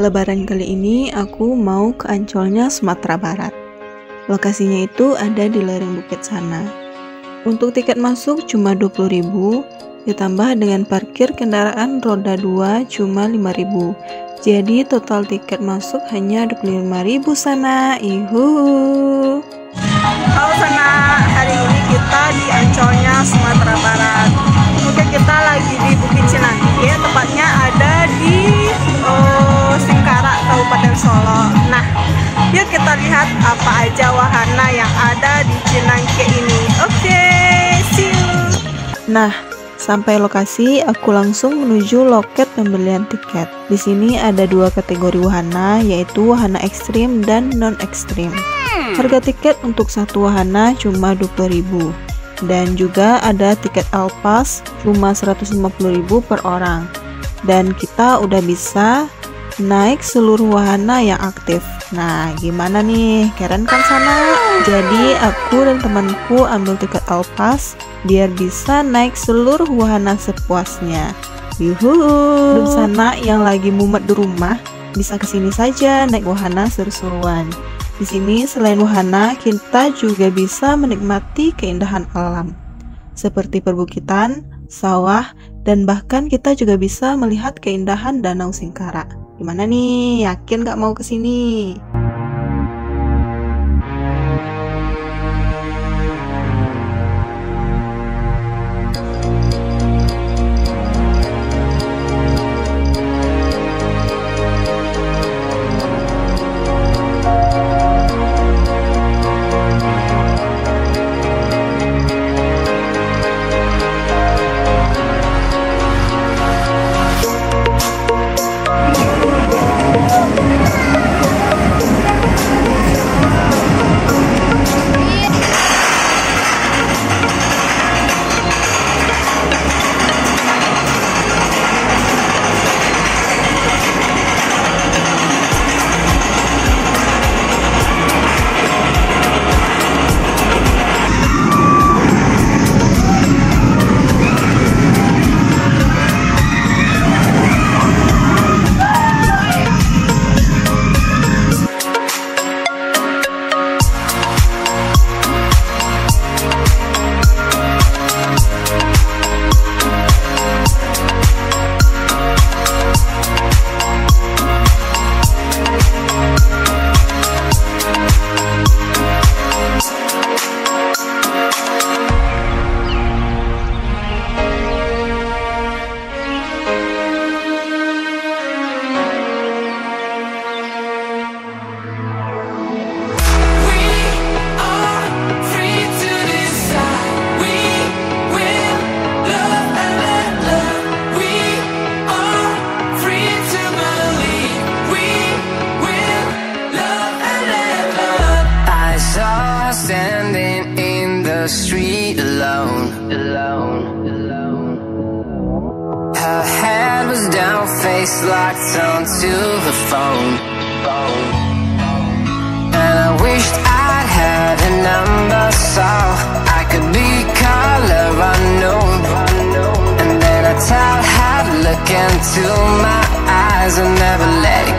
Lebaran kali ini aku mau ke Ancolnya, Sumatera Barat. Lokasinya itu ada di lereng bukit sana. Untuk tiket masuk cuma 20.000, ditambah dengan parkir kendaraan roda 2 cuma 5.000. Jadi total tiket masuk hanya 25.000 sana. Ihu. Halo sana, hari ini kita di Ancolnya, Sumatera Barat. Mungkin kita lagi di Bukit Cinangki, tepatnya ada di Singkarak, Kabupaten Solo. Nah, yuk kita lihat apa aja wahana yang ada di Cinangki ini. Oke, see you. Nah, sampai lokasi aku langsung menuju loket pembelian tiket. Di sini ada dua kategori wahana, yaitu wahana ekstrim dan non ekstrim. Harga tiket untuk satu wahana cuma 20.000. Dan juga ada tiket all pass cuma 150.000 per orang. Dan kita udah bisa naik seluruh wahana yang aktif. Nah, gimana nih? Keren kan sana? Jadi aku dan temanku ambil tiket all pass biar bisa naik seluruh wahana sepuasnya. Yuhu. Belum sana yang lagi mumet di rumah bisa kesini saja naik wahana seru-seruan. Di sini selain wahana, kita juga bisa menikmati keindahan alam seperti perbukitan, sawah, dan bahkan kita juga bisa melihat keindahan Danau Singkarak. Gimana nih? Yakin gak mau kesini? Standing in the street alone. Her head was down, face locked onto the phone. And I wished I'd had a number so I could be color unknown. And then I tell her to look into my eyes and never let it